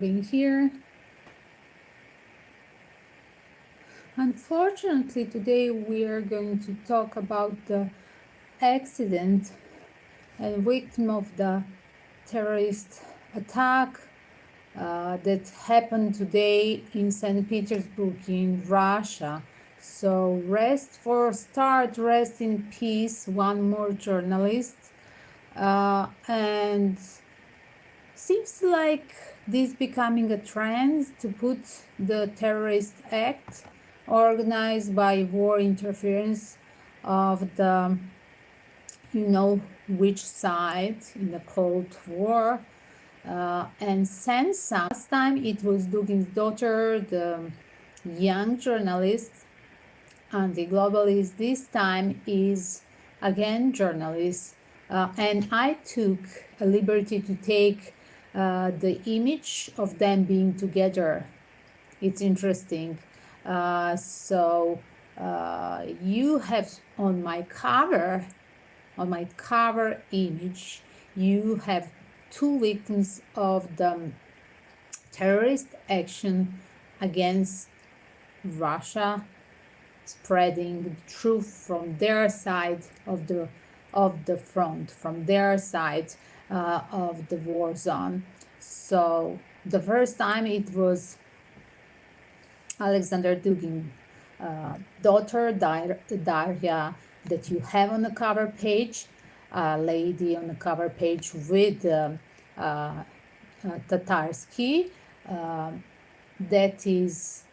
being here. Unfortunately, today we are going to talk about the accident and victim of the terrorist attack that happened today in St. Petersburg in Russia. So rest in peace, one more journalist. And seems like this becoming a trend to put the terrorist act organized by war interference of the which side in the Cold War. And since last time it was Dugin's daughter, the young journalist, anti-globalist, this time is again journalist. And I took a liberty to take the image of them being together. It's interesting. So you have on my cover image, you have two victims of the terrorist action against Russia, spreading the truth from their side of the front, from their side of the war zone. So the first time it was Alexander Dugin daughter Darya that you have on the cover page, a lady on the cover page with Tatarsky, that is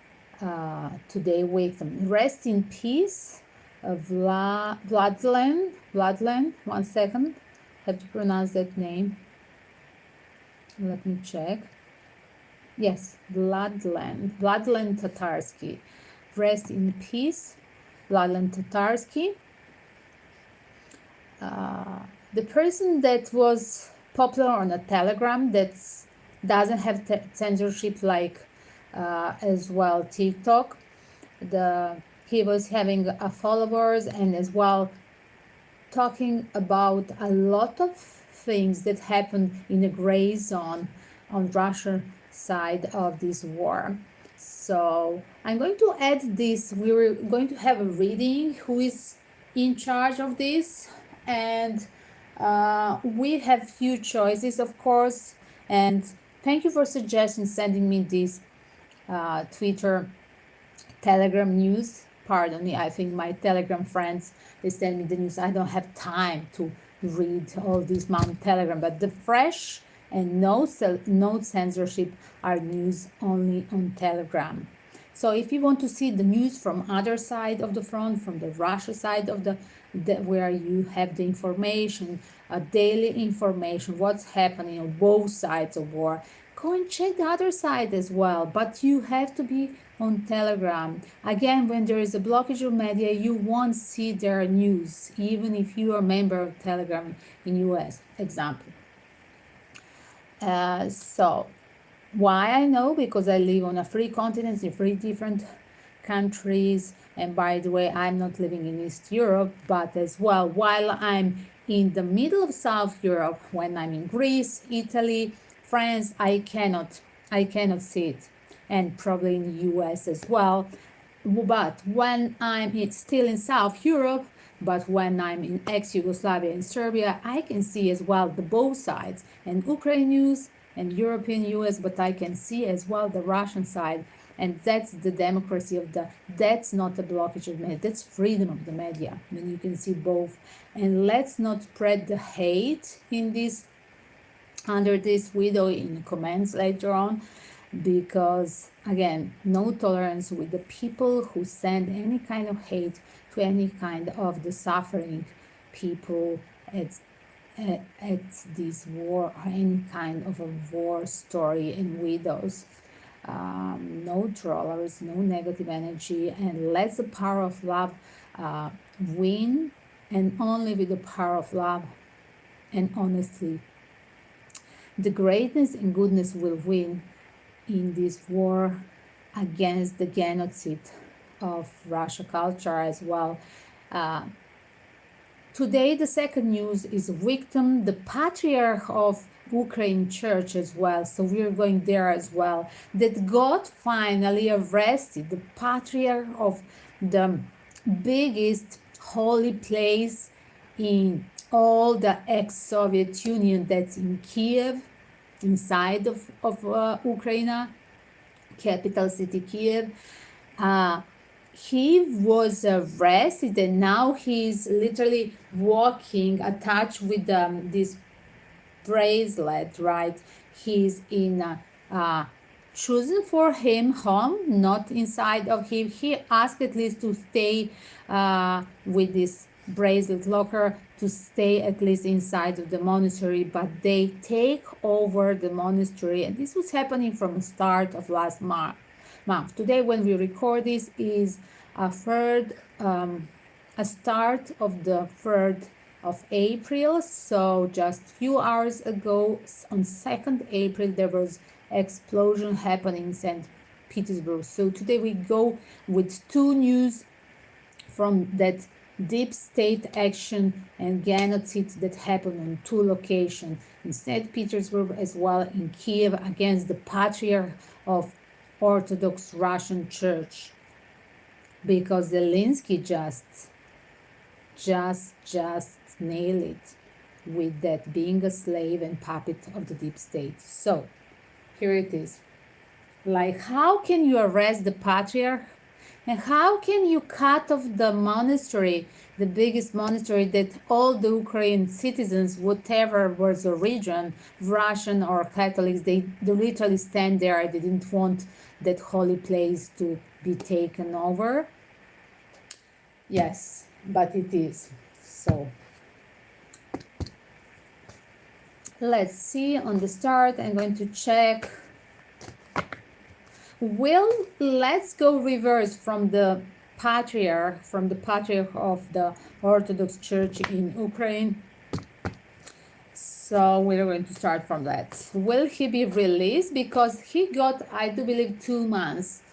today with them. Rest in peace, Vladlen. 1 second, have to pronounce that name. Let me check. Yes, Vladlen Tatarsky. Rest in peace, Vladlen Tatarsky. The person that was popular on a Telegram that doesn't have censorship like as well TikTok. He was having followers and as well talking about a lot of things that happened in the gray zone on Russian side of this war. So I'm going to add this. We're going to have a reading who is in charge of this, and we have few choices, of course. And thank you for sending me this Twitter, Telegram news. Pardon me, I think my Telegram friends, they send me the news. I don't have time to read all this Mount Telegram, but the fresh and no censorship are news only on Telegram. So if you want to see the news from other side of the front, from the Russia side of the where you have the information, daily information, what's happening on both sides of war, go and check the other side as well. But you have to be on Telegram. Again, when there is a blockage of media, you won't see their news, even if you are a member of Telegram in US, example. So why I know? Because I live on a free continent in 3 different countries. And by the way, I'm not living in East Europe, but as well, while I'm in the middle of South Europe, when I'm in Greece, Italy, France, I cannot see it, and probably in the US as well. But when I'm still in South Europe, but when I'm in ex-Yugoslavia and Serbia, I can see as well the both sides, and Ukraine news and European US, but I can see as well the Russian side. And that's the democracy of that's not a blockage of media, that's freedom of the media, when you can see both. And let's not spread the hate in this, under this video, in the comments later on, because again, no tolerance with the people who send any kind of hate to any kind of the suffering people at this war, or any kind of a war story and widows. No trollers, no negative energy, and let the power of love win, and only with the power of love and honesty, the greatness and goodness will win in this war against the genocide of Russia culture as well. Today, the second news is victim, the patriarch of Ukraine church as well, so we're going there as well. That God finally arrested the patriarch of the biggest holy place in all the ex-Soviet Union, that's in Kiev, inside of Ukraine, capital city Kiev. Uh, he was arrested and now he's literally walking attached with this bracelet, right? He's in chosen for him home, not inside of him. He asked at least to stay with this bracelet locker, to stay at least inside of the monastery, but they take over the monastery, and this was happening from the start of last month. Today, when we record this, is a start of the 3rd of April. So just few hours ago, on 2nd April, there was explosion happening in St Petersburg. So today we go with two news from that deep state action and genocide that happened on two locations, in St. Petersburg as well in Kiev, against the patriarch of Orthodox Russian Church, because Zelensky just nailed it with that being a slave and puppet of the deep state. So here it is. Like, how can you arrest the patriarch? And how can you cut off the monastery, the biggest monastery that all the Ukrainian citizens, whatever was the region, Russian or Catholics, they literally stand there. They didn't want that holy place to be taken over. Yes, but it is. So let's see on the start. I'm going to check. Let's go reverse from the patriarch of the Orthodox Church in Ukraine. So we're going to start from that. Will he be released? Because he got, I do believe, 2 months.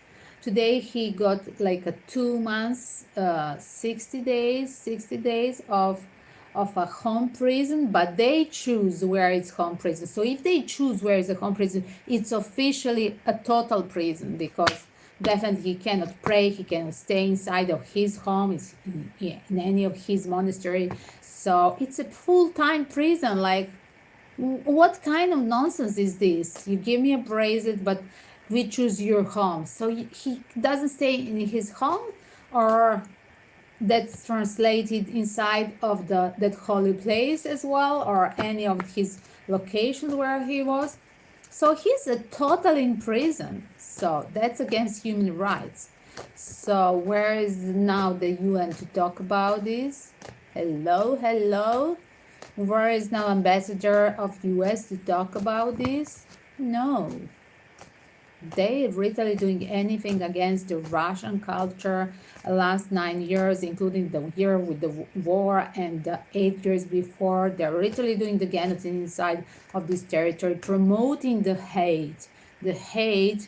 Today he got like a 2 months, 60 days of a home prison, but they choose where it's home prison. So if they choose where is a home prison, it's officially a total prison, because definitely he cannot pray, he cannot stay inside of his home, it's in any of his monastery. So it's a full-time prison. Like, what kind of nonsense is this? You give me a bracelet, but we choose your home. So he doesn't stay in his home, or that's translated inside of that holy place as well, or any of his locations where he was. So he's totally in prison. So that's against human rights. So where is now the UN to talk about this? Hello. Where is now ambassador of US to talk about this? No. They literally doing anything against the Russian culture last 9 years, including the year with the war and the 8 years before. They're literally doing the genocide inside of this territory, promoting the hate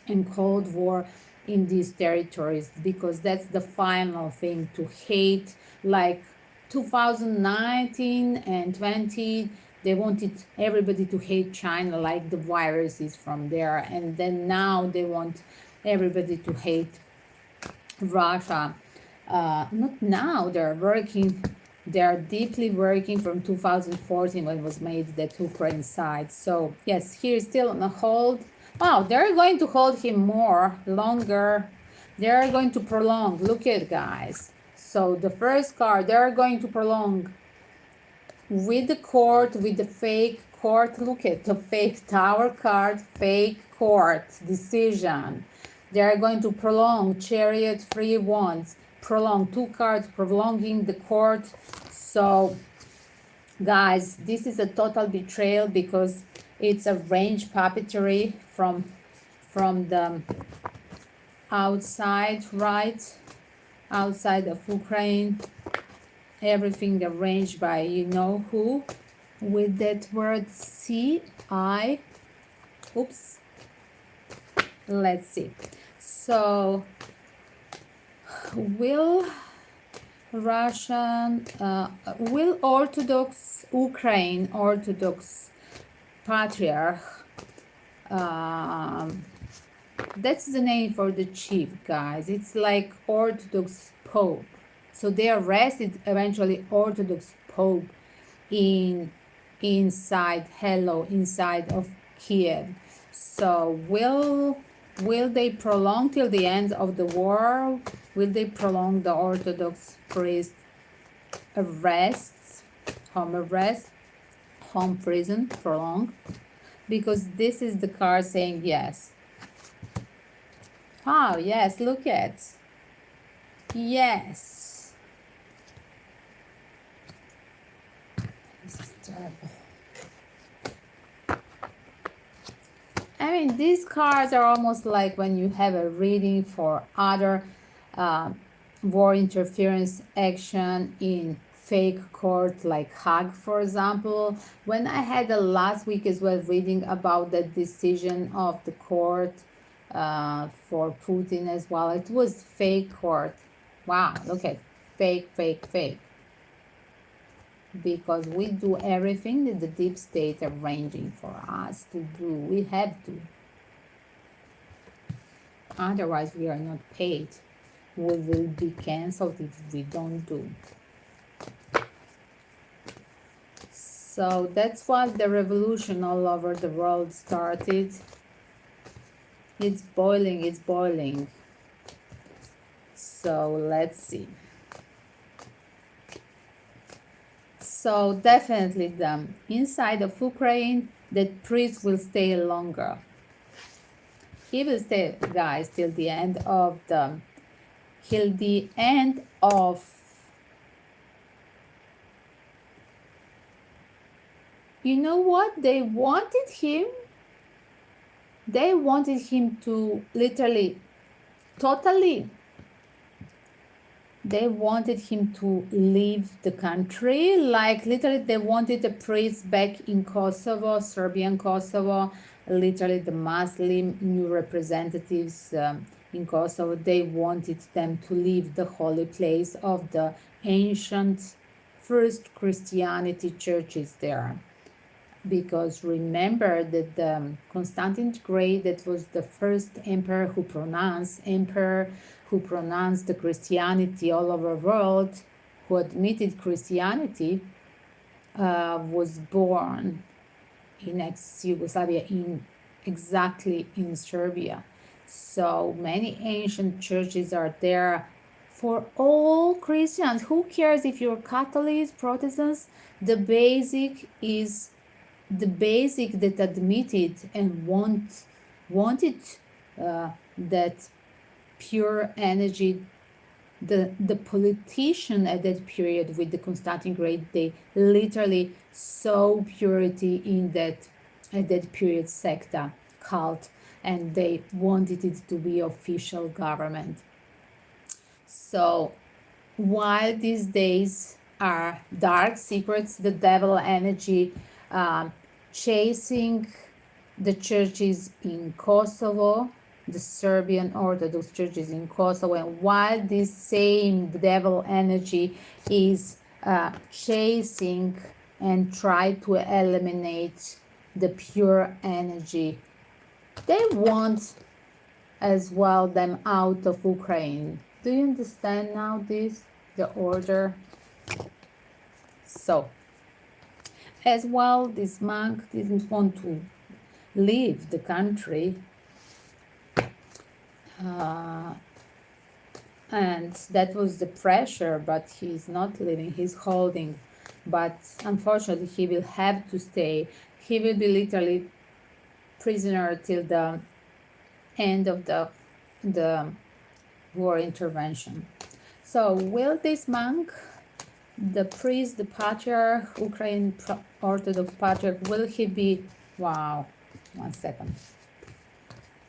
and Cold War in these territories, because that's the final thing, to hate. Like 2019 and 20, they wanted everybody to hate China, like the virus is from there. And then now they want everybody to hate Russia. Not now, they're deeply working from 2014 when it was made that Ukraine side. So yes, here is still on a hold. Wow, they're going to hold him more, longer. They're going to prolong. Look at, guys. So the first card, they're going to prolong with the court, with the fake court. Look at the fake tower card, fake court decision. They are going to prolong Chariot, 3 wands, prolong 2 cards, prolonging the court. So guys, this is a total betrayal, because it's arranged puppetry from the outside, right? Outside of Ukraine. Everything arranged by you know who, with that word C-I. Oops. Let's see. So will Orthodox Ukraine, Orthodox patriarch, um, that's the name for the chief, guys. It's like Orthodox Pope. So they arrested eventually Orthodox Pope in inside of Kiev. So will they prolong till the end of the war? Will they prolong the Orthodox priest arrests, home prison, prolong? Because this is the card saying yes. Oh, yes, look at. Yes. This is terrible. I mean, these cards are almost like when you have a reading for other war interference action in fake court, like Hague, for example. When I had the last week as well reading about the decision of the court for Putin as well, it was fake court. Wow, look at fake. Because we do everything that the deep state are arranging for us to do. We have to. Otherwise, we are not paid. We will be cancelled if we don't do. So that's why the revolution all over the world started. It's boiling. So let's see. So definitely the inside of Ukraine, that priest will stay longer. He will stay, guys, till the end of you know what? They wanted him to literally, totally, they wanted him to leave the country. Like literally they wanted a priest back in Kosovo, Serbian Kosovo, literally the Muslim new representatives in Kosovo. They wanted them to leave the holy place of the ancient first Christianity churches there. Because remember that Constantine the Great, that was the first emperor who pronounced the Christianity all over the world, who admitted Christianity, was born in ex-Yugoslavia, exactly in Serbia. So many ancient churches are there for all Christians. Who cares if you're Catholics, Protestants? The basic that admitted and wanted that pure energy. The politician at that period with the Constantine Great, they literally saw purity in that at that period secta cult, and they wanted it to be official government. So while these days are dark secrets, the devil energy chasing the churches in Kosovo, the Serbian Orthodox churches in Kosovo, and while this same devil energy is chasing and try to eliminate the pure energy, they want as well them out of Ukraine. Do you understand now the order? So as well, this monk didn't want to leave the country, and that was the pressure, but he's not leaving, he's holding. But unfortunately, he will have to stay. He will be literally prisoner till the end of the war intervention. So will this monk, the priest, the patriarch, Ukraine Orthodox patriarch, will he be, wow, 1 second.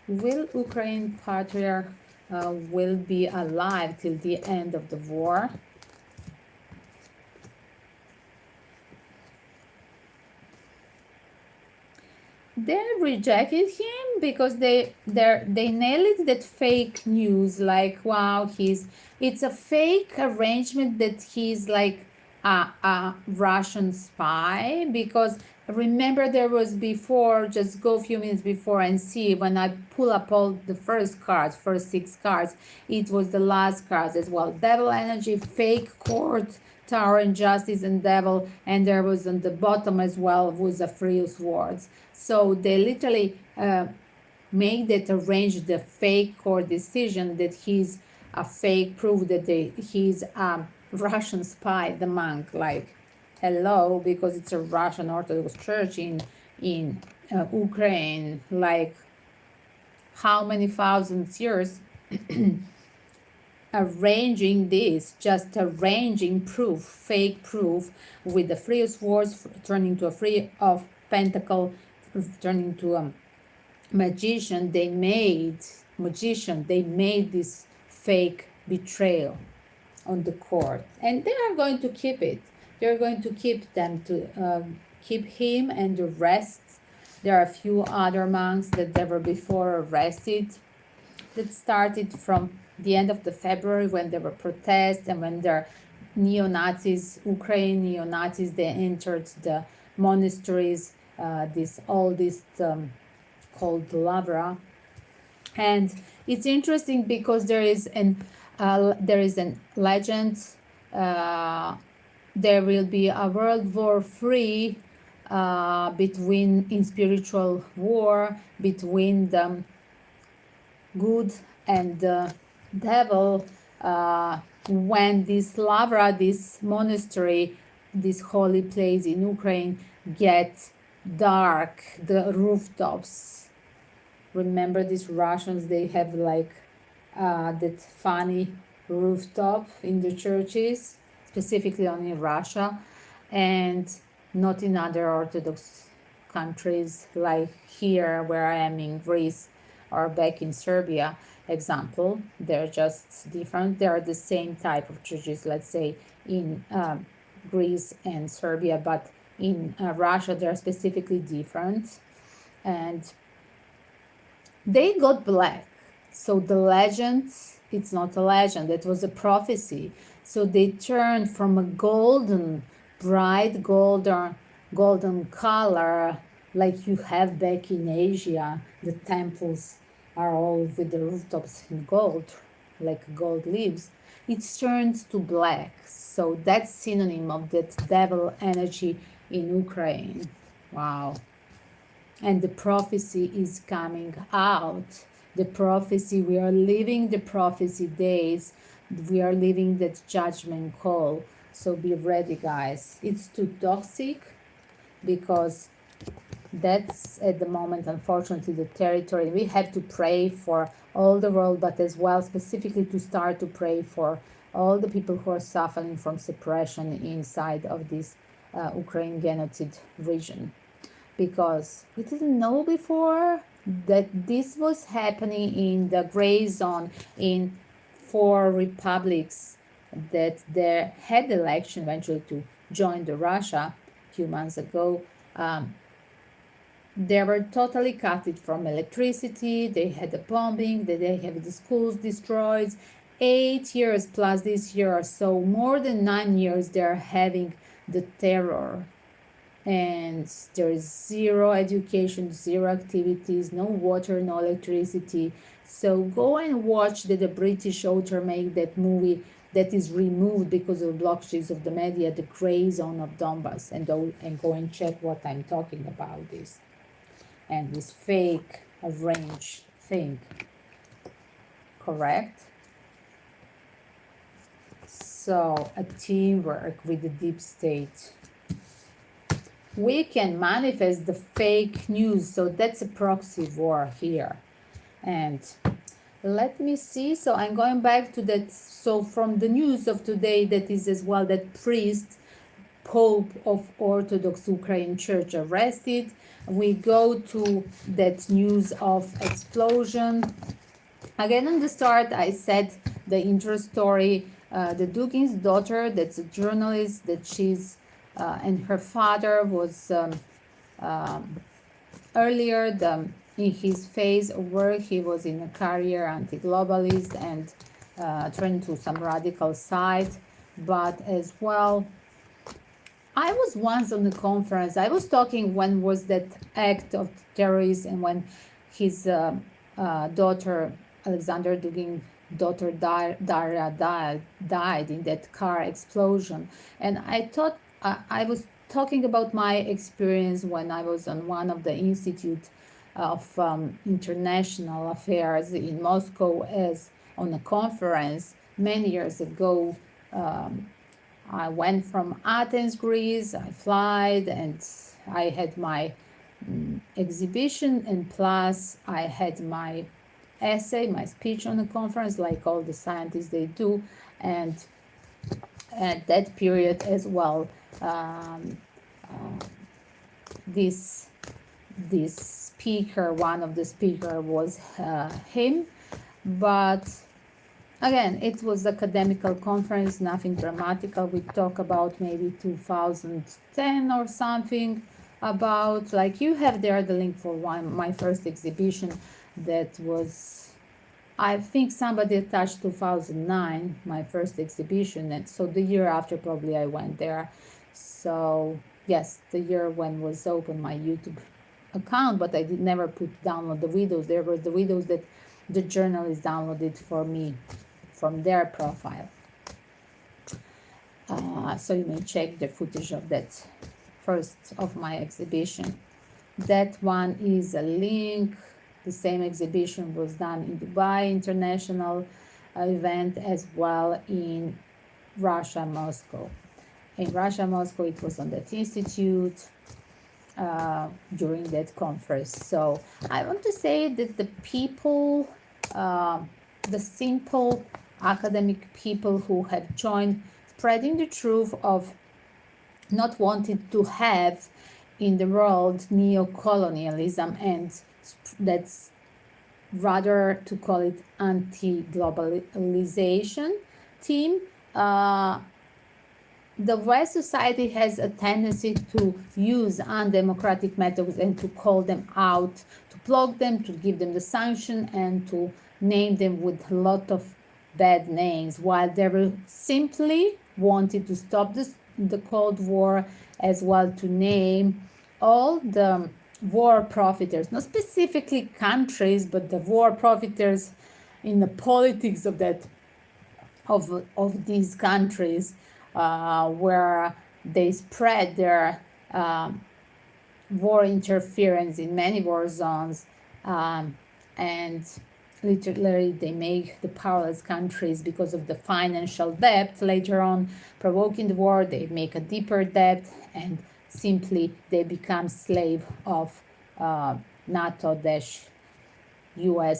Will Ukraine patriarch will be alive till the end of the war? They rejected him because they nailed that fake news, like, wow, it's a fake arrangement that he's like a Russian spy, because remember there was before, just go a few minutes before and see, when I pull up all the first cards, first 6 cards, it was the last cards as well. Devil energy, fake court, tower, injustice, and devil. And there was on the bottom as well was a three of swords. So they literally made it arrange the fake court decision that he's a fake proof that he's a Russian spy, the monk, like hello, because it's a Russian Orthodox Church in Ukraine, like how many thousands years arranging this, just arranging proof, fake proof, with the three of swords turning to a three of pentacle, turning to a magician. They made this fake betrayal on the court, and they are going to keep it. They're going to keep them to keep him and the rest. There are a few other monks that they were before arrested, that started from the end of the February, when there were protests and when there neo-Nazis, Ukraine neo-Nazis, they entered the monasteries, this called Lavra. And it's interesting because there is an legend. There will be a World War III in spiritual war between the good and the devil, when this Lavra, this monastery, this holy place in Ukraine, gets dark, the rooftops. Remember these Russians, they have like that funny rooftop in the churches, specifically only in Russia, and not in other Orthodox countries like here where I am in Greece or back in Serbia. Example, they're just different. They are the same type of churches, let's say in Greece and Serbia, but in Russia they're specifically different, and they got black. So the legend, it's not a legend, it was a prophecy. So they turned from a bright golden color like you have back in Asia. The temples are all with the rooftops in gold, like gold leaves. It turns to black. So that's synonym of that devil energy in Ukraine. Wow. And the prophecy is coming out. The prophecy, we are living the prophecy days. We are living that judgment call. So be ready, guys. It's too toxic because that's at the moment, unfortunately, the territory. We have to pray for all the world, but as well specifically to start to pray for all the people who are suffering from suppression inside of this Ukraine genocide region. Because we didn't know before that this was happening in the gray zone in 4 republics that they had election eventually to join the Russia a few months ago. They were totally cut from electricity. They had the bombing. They have the schools destroyed. 8 years plus this year, so more than 9 years they are having the terror. And there is zero education, zero activities, no water, no electricity. So go and watch the British author make that movie that is removed because of blockages of the media, the gray zone of Donbass, and go and check what I'm talking about this. And this fake arranged thing. Correct? So a teamwork with the deep state. We can manifest the fake news. So that's a proxy war here. And let me see. So I'm going back to that. So from the news of today, that is as well that priest, Pope of Orthodox Ukraine Church arrested. We go to that news of explosion. Again, on the start, I said the intro story. The Dugin's daughter, that's a journalist, that she's and her father was earlier in his phase of work, he was in a career anti-globalist and turned to some radical side, but as well I was once on the conference. I was talking when was that act of terrorism and when his daughter, Alexander Dugin daughter Daria died in that car explosion. And I thought I was talking about my experience when I was on one of the Institute of International Affairs in Moscow as on a conference many years ago. I went from Athens, Greece. I flied and I had my exhibition, and plus I had my essay, my speech on the conference, like all the scientists they do, and at that period as well, this speaker, one of the speaker was him, but again, it was academical conference, nothing dramatical. We talk about maybe 2010 or something about, like you have there the link for my first exhibition that was, I think somebody attached 2009, my first exhibition. And so the year after probably I went there. So yes, the year when was open my YouTube account, but I did never download the videos. There were the videos that the journalists downloaded for me from their profile. So you may check the footage of that first of my exhibition. That one is a link. The same exhibition was done in Dubai International event as well in Russia, Moscow. In Russia, Moscow, it was on that institute during that conference. So I want to say that the people, the simple academic people who have joined spreading the truth of not wanting to have in the world neo-colonialism, and that's rather to call it anti-globalization team. The West society has a tendency to use undemocratic methods and to call them out, to block them, to give them the sanction, and to name them with a lot of bad names, while they were simply wanted to stop the Cold War, as well to name all the war profiteers, not specifically countries, but the war profiteers in the politics of that of these countries, where they spread their war interference in many war zones, and literally they make the powerless countries, because of the financial debt later on provoking the war, they make a deeper debt, and simply they become slave of NATO-US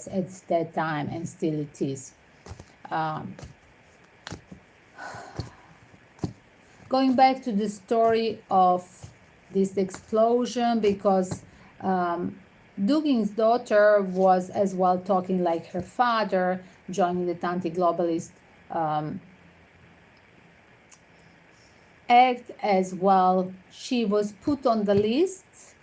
at that time, and still it is. Going back to the story of this explosion, because Dugin's daughter was as well talking like her father, joining the anti-globalist act as well. She was put on the list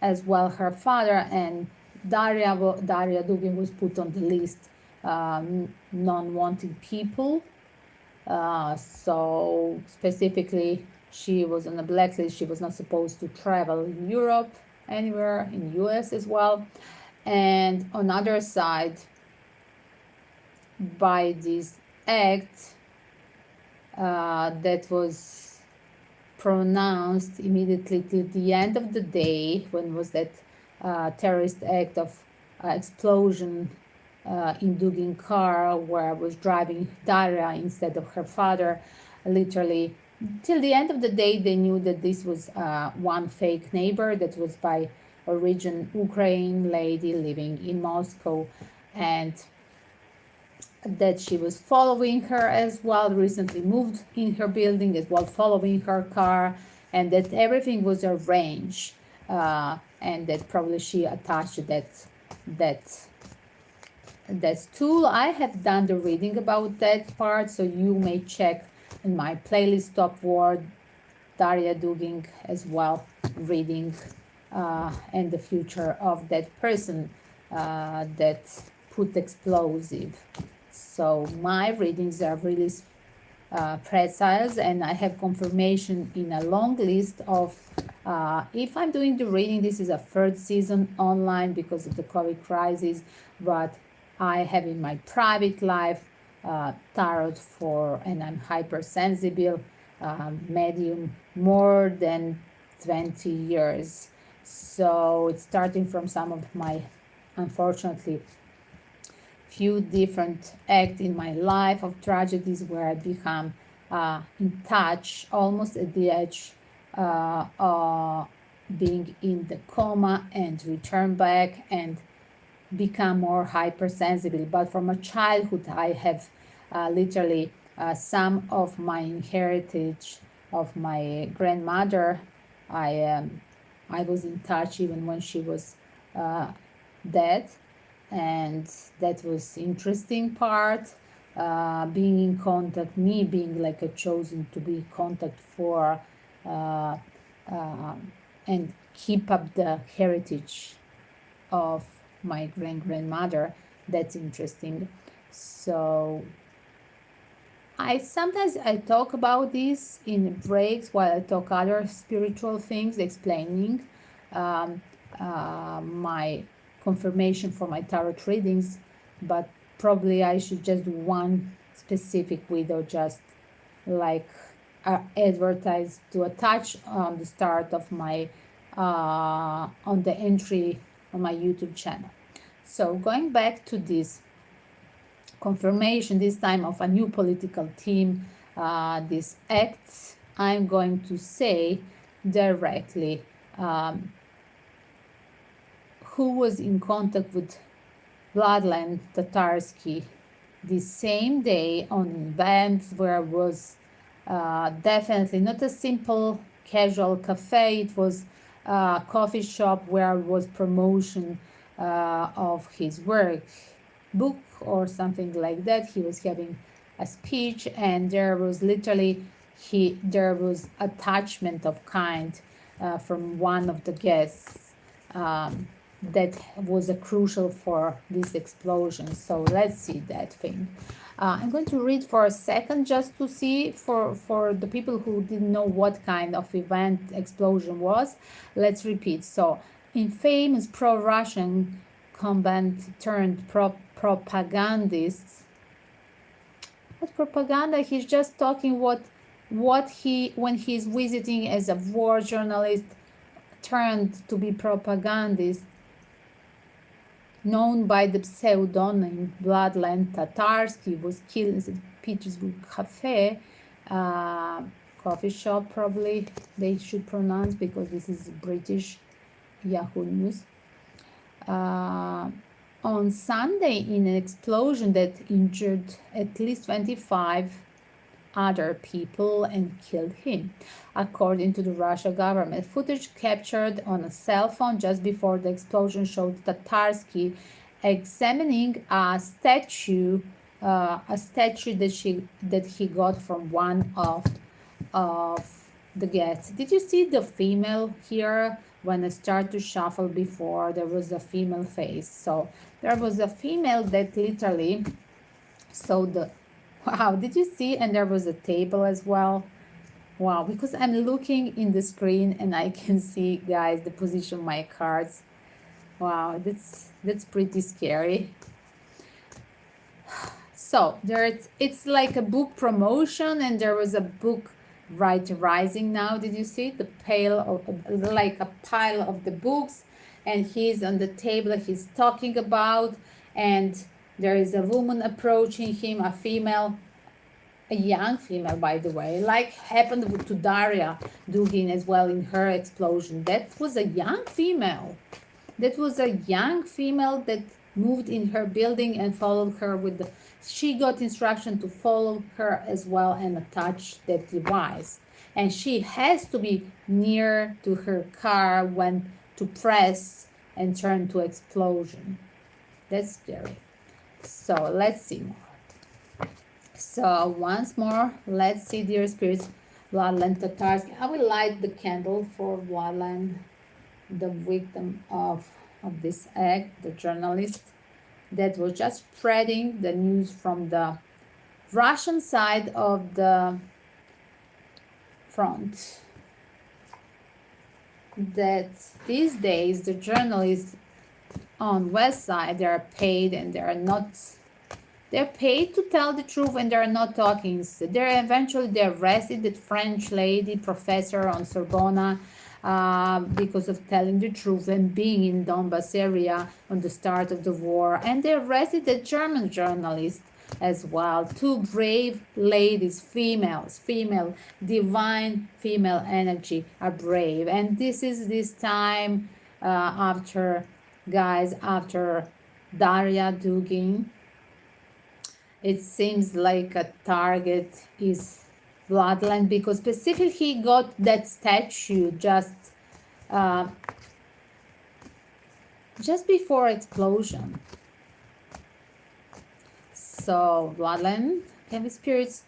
as well, her father, and Daria Dugin was put on the list, non-wanted people. So specifically, she was on a blacklist. She was not supposed to travel in Europe, anywhere, in the US as well. And on the other side, by this act that was pronounced immediately till the end of the day, when was that terrorist act of explosion in Dugin car, where I was driving Daria instead of her father. Literally till the end of the day, they knew that this was one fake neighbor that was by origin Ukraine lady living in Moscow, and that she was following her as well, recently moved in her building as well, following her car, and that everything was arranged, and that probably she attached that tool. I have done the reading about that part, so you may check in my playlist Top Word, Daria Dugin as well, reading and the future of that person that put explosive. So my readings are really pretzels, and I have confirmation in a long list of if I'm doing the reading. This is a third season online because of the COVID crisis, but I have in my private life tarot for, and I'm hypersensible medium more than 20 years. So it's starting from some of my, unfortunately, few different acts in my life of tragedies where I become in touch, almost at the edge, being in the coma and return back and become more hypersensible. But from a childhood, I have literally some of my heritage of my grandmother. I was in touch even when she was dead, and that was interesting part. Being in contact, me being like a chosen to be in contact for uh, and keep up the heritage of my grandmother. That's interesting. So I talk about this in breaks while I talk other spiritual things, explaining um, my confirmation for my tarot readings, but probably I should just do one specific video, just like advertise to attach on the start of my on the entry on my YouTube channel. So going back to this confirmation, this time of a new political team, this act, I'm going to say directly who was in contact with Vladlen Tatarsky the same day on an event where was definitely not a simple casual cafe. It was a coffee shop where was promotion of his work, book or something like that. He was having a speech, and there was literally there was attachment of kind from one of the guests. That was a crucial for this explosion. So let's see that thing. I'm going to read for a second just to see for the people who didn't know what kind of event explosion was. Let's repeat. So in famous pro-Russian combat turned propagandists. What propaganda? He's just talking what he, when he's visiting as a war journalist turned to be propagandist, known by the pseudonym Vladlen Tatarsky, was killed in St Petersburg coffee shop, probably they should pronounce, because this is British Yahoo News. On Sunday, in an explosion that injured at least 25 other people and killed him, according to the Russian government. Footage captured on a cell phone just before the explosion showed Tatarsky examining a statue that he got from one of the guests. Did you see the female here? When I start to shuffle before, there was a female face. So there was a female that literally saw the, wow, did you see? And there was a table as well. Wow, because I'm looking in the screen and I can see, guys, the position of my cards. Wow, that's pretty scary. So it's like a book promotion, and there was a book right rising now. Did you see the like a pile of the books, and he's on the table he's talking about, and there is a woman approaching him, a female, a young female, by the way, like happened to Daria Dugin as well in her explosion. That was a young female. That was a young female that moved in her building and followed her with the, she got instruction to follow her as well and attach that device. And she has to be near to her car when to press and turn to explosion. That's scary. So let's see more. So once more, let's see, dear spirits, Vladlen Tatarsky. I will light the candle for Vladlen, the victim of this act, the journalist that was just spreading the news from the Russian side of the front. That these days the journalists on west side, they are paid and they're paid to tell the truth and they're not talking. So they arrested the French lady professor on Sorbonne because of telling the truth and being in Donbass area on the start of the war. And they arrested the German journalist as well. Two brave ladies, female, divine female energy are brave. And this is this time after, guys, after Daria Dugin. It seems like a target is bloodline because specifically he got that statue uh, just before explosion. So bloodline, can the spirits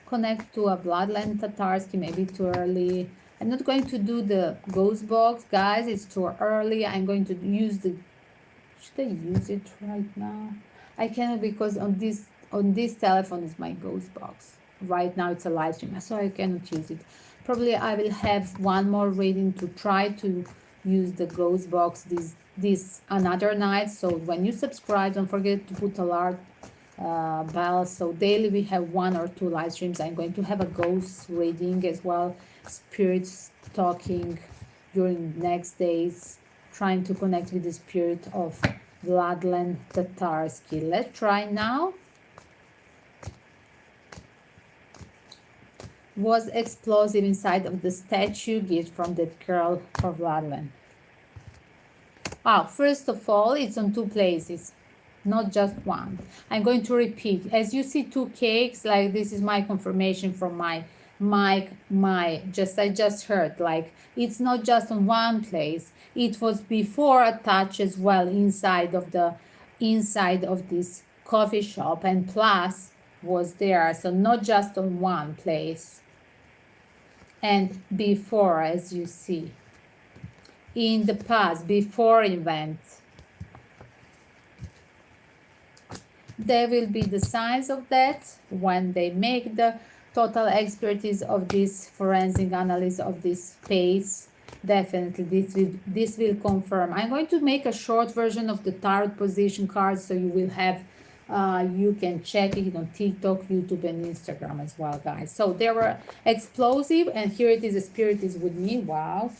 connect to a bloodline Tatarsky? Maybe too early. I'm not going to do the ghost box, guys. It's too early. I'm going to use the. Should I use it right now? I cannot because on this telephone is my ghost box. Right now it's a live stream, so I cannot use it. Probably I will have one more reading to try to use the ghost box this another night. So when you subscribe, don't forget to put alert bell. So daily we have 1 or 2 live streams. I'm going to have a ghost reading as well, spirits talking during next days, trying to connect with the spirit of Vladlen Tatarsky. Let's try now. Was explosive inside of the statue gift from that girl for Vladlen. First of all, it's on 2 places, not just one. I'm going to repeat. As you see 2 cakes, like this is my confirmation from I just heard, like it's not just on one place. It was before attached as well inside of this coffee shop, and plus was there, so not just on one place. And before, as you see, in the past, before event, there will be the signs of that when they make the total expertise of this forensic analysis of this space. Definitely this will confirm. I'm going to make a short version of the tarot position cards, so you will have you can check it on TikTok, YouTube, and Instagram as well, guys. So they were explosive, and here it is. The spirit is with me. Wow.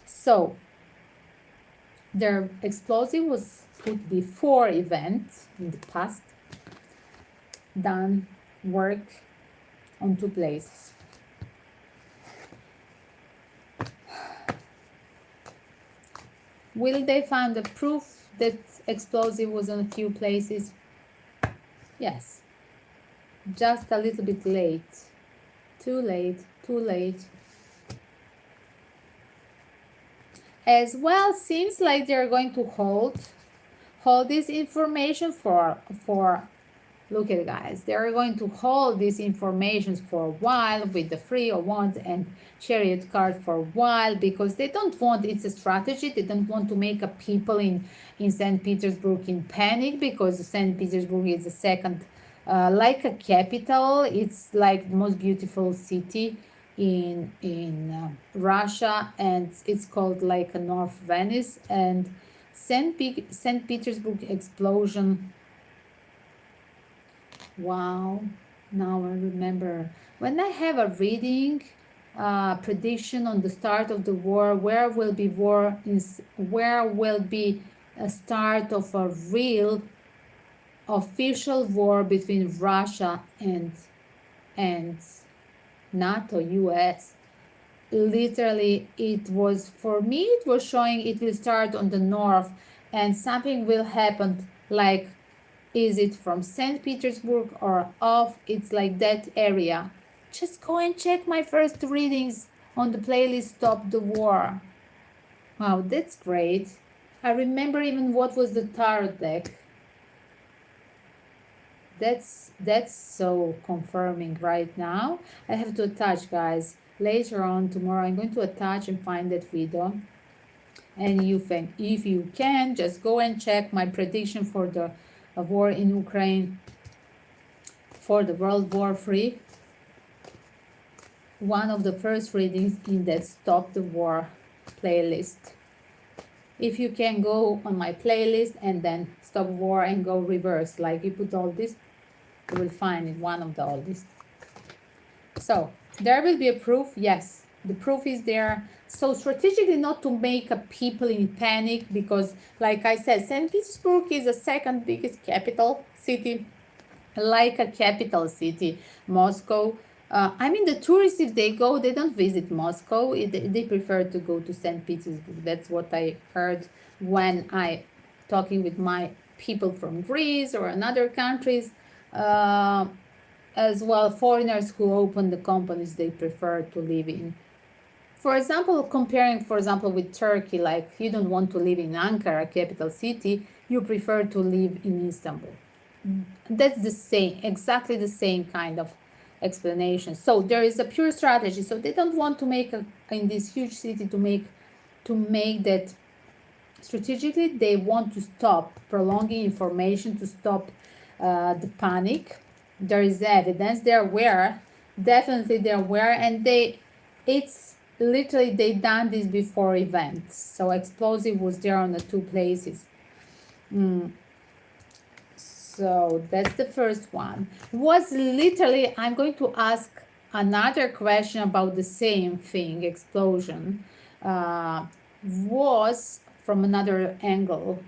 So their explosive was put before event in the past. Done work on 2 places. Will they find the proof that explosive was on a few places? Yes. Just a little bit late. Too late. As well, seems like they're going to hold this information for look at it, guys. They're going to hold this information for a while with the 3 of Wands and Chariot card for a while, because they don't want, it's a strategy, they don't want to make a people in St. Petersburg in panic, because St. Petersburg is the second like a capital. It's like the most beautiful city in Russia, and it's called like a North Venice. And St. Petersburg explosion. Wow, now I remember when I have a reading prediction on the start of the war, where will be a start of a real official war between Russia and NATO, US. Literally, it was, for me, it was showing it will start on the north and something will happen, like, is it from St. Petersburg or off? It's like that area. Just go and check my first readings on the playlist Stop the War. Wow, that's great. I remember even what was the tarot deck. That's so confirming right now. I have to attach, guys. Later on tomorrow I'm going to attach and find that video. And if you can, just go and check my prediction for the war in Ukraine. for the World War III, one of the first readings in that Stop the War playlist. If you can go on my playlist and then Stop War and go reverse, like you put all this, you will find in one of the all this. So there will be a proof, yes, the proof is there. So strategically not to make a people in panic, because like I said, St. Petersburg is the second biggest capital city, like a capital city. Moscow, I mean, the tourists, if they go, they don't visit Moscow. They prefer to go to St. Petersburg. That's what I heard when I talking with my people from Greece or another countries. As well, foreigners who open the companies they prefer to live in. For example, comparing, for example, with Turkey, like you don't want to live in Ankara, capital city, you prefer to live in Istanbul. That's the same, exactly the same kind of explanation. So there is a pure strategy. So they don't want to make in this huge city to make that strategically. They want to stop prolonging information, to stop the panic. There is evidence. They're aware. Definitely they're aware, and it's literally they done this before events. So explosive was there on the two places. So that's the first one. Was literally, I'm going to ask another question about the same thing, explosion. Was from another angle.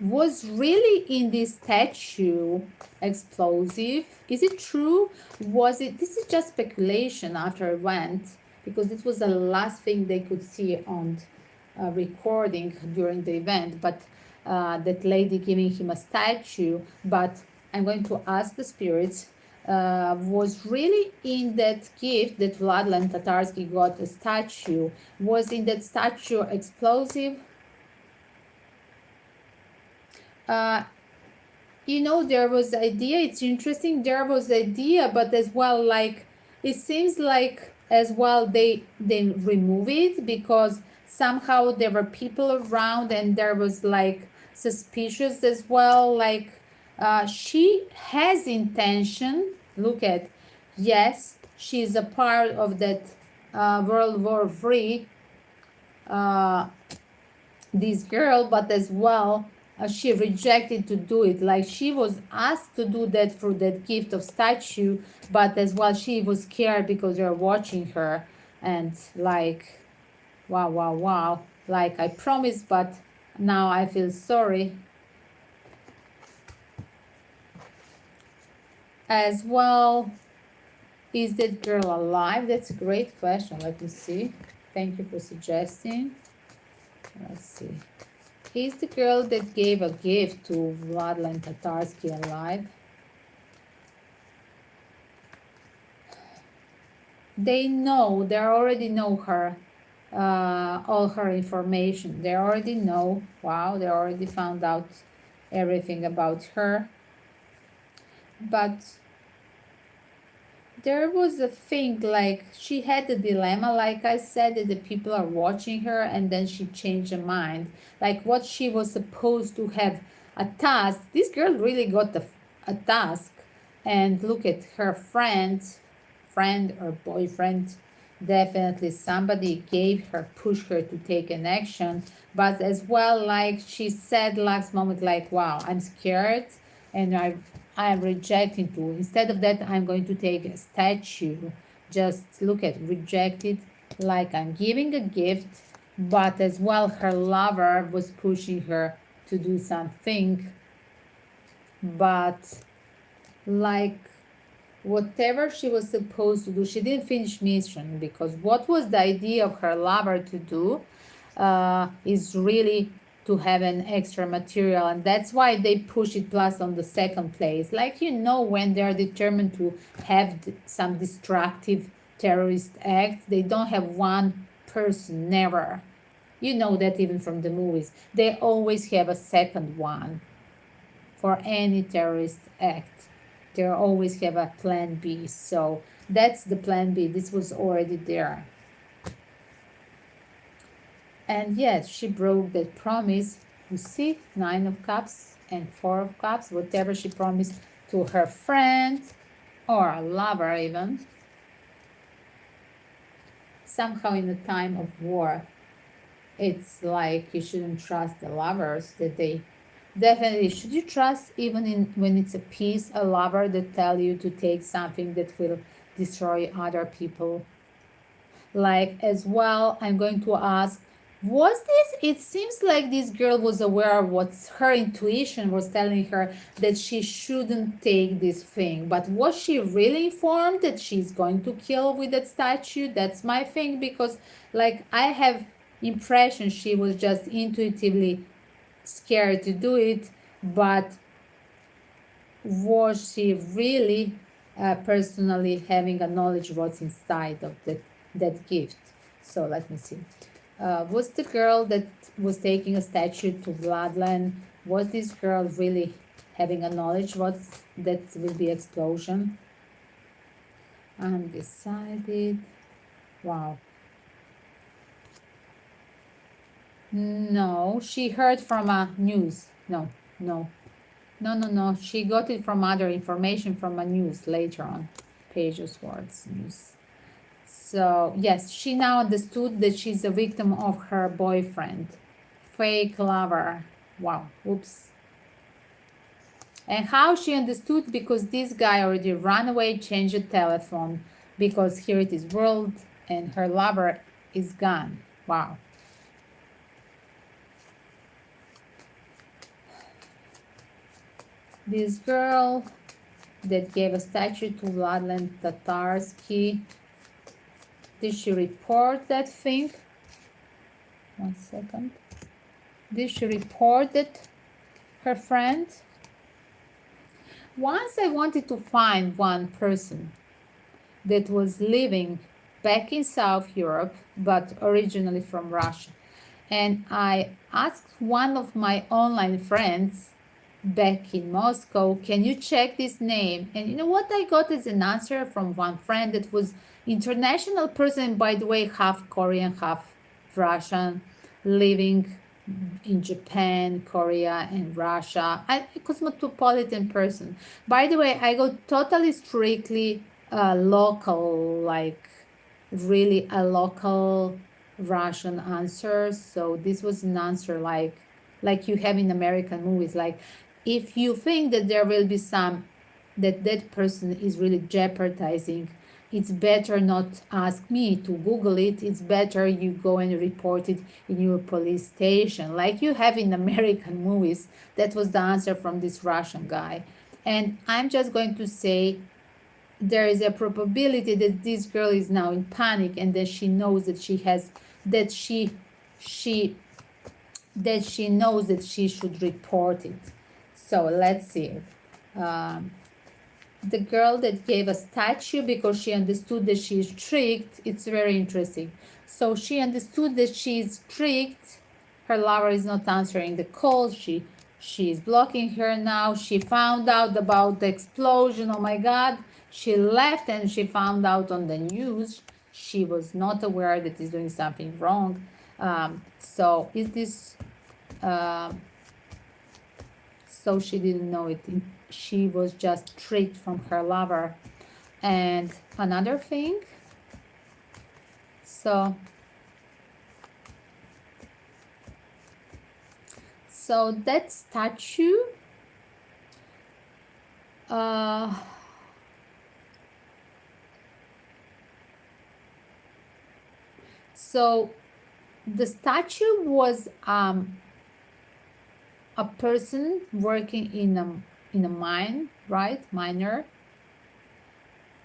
Was really in this statue explosive? Is it true? Was it? This is just speculation after event, because this was the last thing they could see on recording during the event. But that lady giving him a statue. But I'm going to ask the spirits. Was really in that gift that Vladlen Tatarsky got a statue. Was in that statue explosive? There was the idea, it's interesting, there was the idea, but as well, like, it seems like as well they remove it, because somehow there were people around and there was like suspicious as well, like she has intention, look at, yes, she's a part of that World War III, this girl, but as well she rejected to do it. Like she was asked to do that for that gift of statue, but as well she was scared because they're watching her, and like wow, like I promised, but now I feel sorry. As well, is that girl alive? That's a great question. Let me see. Thank you for suggesting. Let's see. Is the girl that gave a gift to Vladlen Tatarsky alive? They already know her, all her information. They already know, wow, they already found out everything about her. But there was a thing, like she had a dilemma, like I said, that the people are watching her, and then she changed her mind. Like what she was supposed to have a task, this girl really got a task. And look at her friend or boyfriend, definitely somebody gave her, pushed her to take an action. But as well, like she said last moment, like, wow, I'm scared and I'm rejecting to. Instead of that, I'm going to take a statue. Just look at rejected, like I'm giving a gift, but as well her lover was pushing her to do something. But like whatever she was supposed to do, she didn't finish mission, because what was the idea of her lover to do is really to have an extra material, and that's why they push it plus on the second place. Like when they're determined to have some destructive terrorist act, they don't have one person, never. That even from the movies, they always have a second one for any terrorist act. They always have a plan B. So that's the plan B. This was already there. And yes, she broke that promise. You see, 9 of Cups and 4 of Cups, whatever she promised to her friend or a lover even. Somehow in a time of war, it's like you shouldn't trust the lovers that they definitely should you trust even in when it's a peace, a lover that tell you to take something that will destroy other people. Like as well, I'm going to ask, was this, it seems like this girl was aware of what her intuition was telling her that she shouldn't take this thing, but was she really informed that she's going to kill with that statue? That's my thing, because like I have impression she was just intuitively scared to do it, but was she really personally having a knowledge what's inside of that gift? So let me see. Was the girl that was taking a statue to Vladlen, was this girl really having a knowledge what's that will be explosion? Undecided. Wow. No, she heard from a news. No, no, no. She got it from other information from a news later on. Pages words news. So yes, she now understood that she's a victim of her boyfriend. Fake lover. Wow. Oops. And how she understood? Because this guy already ran away, changed the telephone, because here it is world and her lover is gone. Wow. This girl that gave a statue to Vladlen Tatarsky, did she report that thing? 1 second. Did she report it, her friend? Once I wanted to find one person that was living back in South Europe, but originally from Russia. And I asked one of my online friends back in Moscow, can you check this name? And you know what I got as an answer from one friend that was international person, by the way, half Korean, half Russian, living in Japan, Korea, and Russia. A cosmopolitan person. By the way, I got totally strictly local, like really a local Russian answer. So this was an answer like you have in American movies. Like if you think that there will be some that person is really jeopardizing, it's better not ask me to Google it. It's better you go and report it in your police station, like you have in American movies. That was the answer from this Russian guy. And I'm just going to say there is a probability that this girl is now in panic and that she knows that she has, that she knows that she should report it. So let's see. The girl that gave a statue because she understood that she is tricked. It's very interesting. So she understood that she is tricked. Her lover is not answering the call. She is blocking her now. She found out about the explosion. Oh my God. She left and she found out on the news. She was not aware that he's doing something wrong. So is this... so she didn't know it. She was just tricked from her lover. And another thing, so that statue, so the statue was a person working in a mine, right? Miner.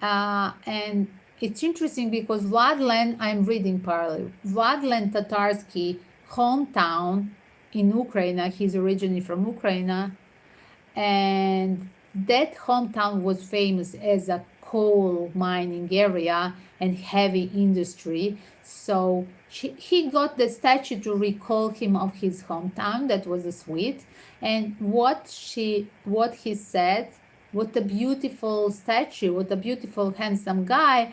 And it's interesting because Vladlen, I'm reading parallel, Vladlen Tatarsky hometown in Ukraine, he's originally from Ukraine, and that hometown was famous as a coal mining area and heavy industry. So he got the statue to recall him of his hometown. That was sweet. And what he said, what a beautiful statue, what a beautiful handsome guy.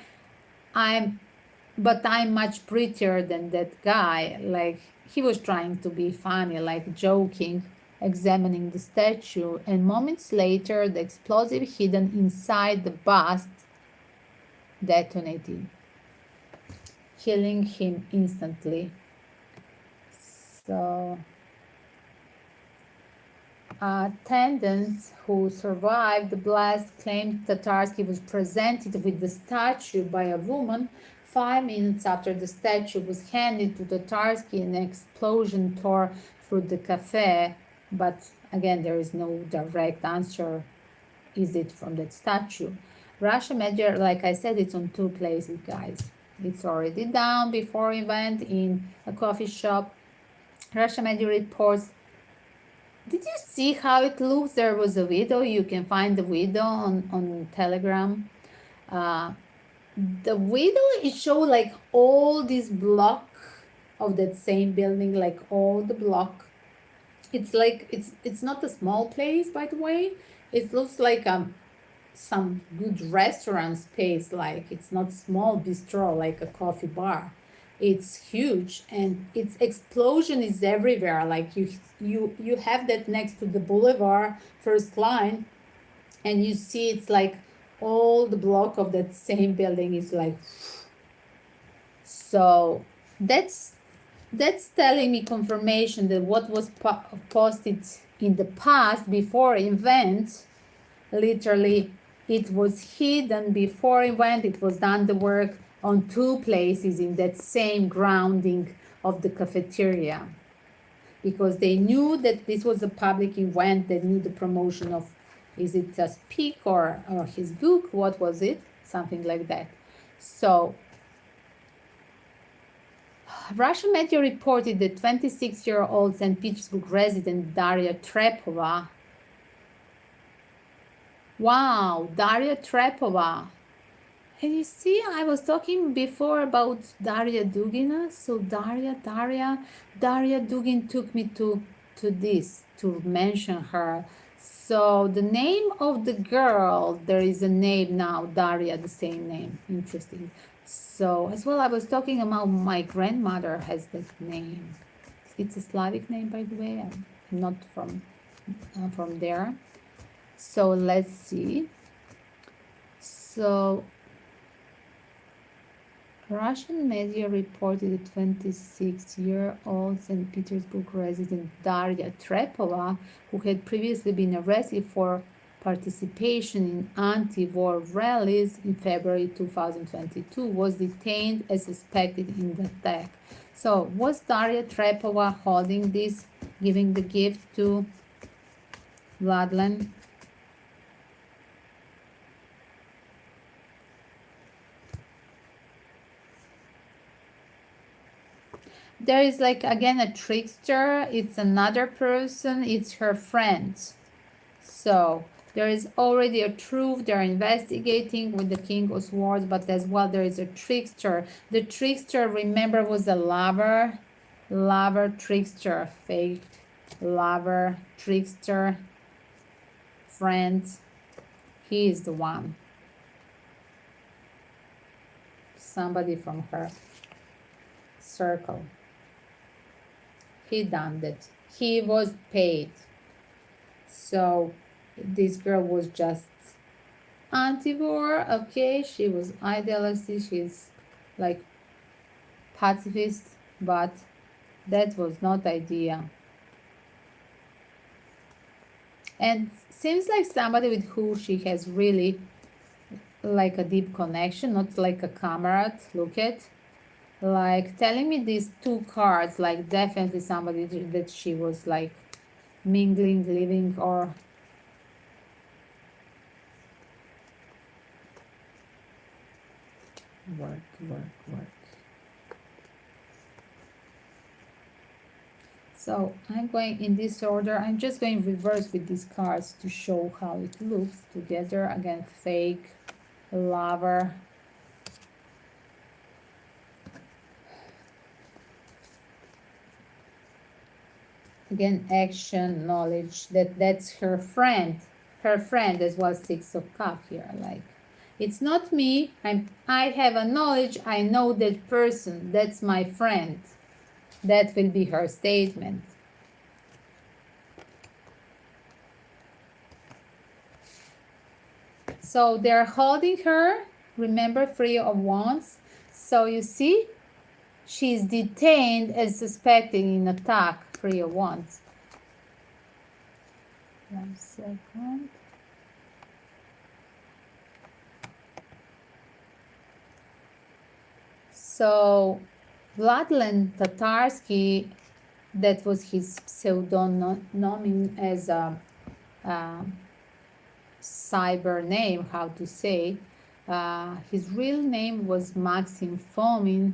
But I'm much prettier than that guy. Like he was trying to be funny, like joking examining the statue, and moments later, the explosive hidden inside the bust detonated, killing him instantly. So, attendants who survived the blast claimed Tatarsky was presented with the statue by a woman 5 minutes after the statue was handed to Tatarsky. An explosion tore through the cafe, but again, there is no direct answer. Is it from that statue? Russia media, like I said, it's on 2 places, guys. It's already down before event in a coffee shop. Russia media reports. Did you see how it looks? There was a video. You can find the video on Telegram. The video, it showed like all this block of that same building, like all the block. It's like, it's not a small place, by the way. It looks like some good restaurant space, like it's not small bistro like a coffee bar. It's huge, and its explosion is everywhere. Like you have that next to the boulevard first line, and you see it's like all the block of that same building is like. So that's telling me confirmation that what was posted in the past before event, literally it was hidden before event. It was done the work on 2 places in that same grounding of the cafeteria, because they knew that this was a public event. They knew the promotion of, is it a speak or his book? What was it? Something like that. So Russian media reported that 26-year-old St. Petersburg resident Daria Trepova. Wow, Daria Trepova. And you see, I was talking before about Daria Dugina. So Daria Dugin took me to this, to mention her. So the name of the girl, there is a name now, Daria, the same name. Interesting. So as well, I was talking about my grandmother has that name. It's a Slavic name, by the way. I'm not from there. So let's see. So Russian media reported a 26-year-old St. Petersburg resident Daria Trepova, who had previously been arrested for participation in anti-war rallies in February 2022, was detained as suspected in the attack. So was Daria Trepova holding this, giving the gift to Vladlen? There is like again a trickster. It's another person. It's her friend. So there is already a truth. They're investigating with the King of Swords, but as well there is a trickster. The trickster, remember, was a lover. Lover, trickster, fake lover, trickster, friend. He is the one. Somebody from her circle. He done that. He was paid. So this girl was just anti-war. Okay, she was idealistic. She's like pacifist, but that was not idea. And seems like somebody with who she has really like a deep connection, not like a comrade. Look at. Like telling me these 2 cards, like definitely somebody that she was like mingling, living, or work. So I'm going in this order. I'm just going reverse with these cards to show how it looks together. Again, fake, lover, again, action, knowledge, that's her friend as well. 6 of Cups here, like it's not me, I have a knowledge, I know that person, that's my friend. That will be her statement. So they're holding her, remember, 3 of Wands. So you see, she's detained and suspecting in attack, 3 of Wands. 1 second. So Vladlen Tatarsky, that was his pseudonym as a cyber name, how to say. His real name was Maxim Fomin,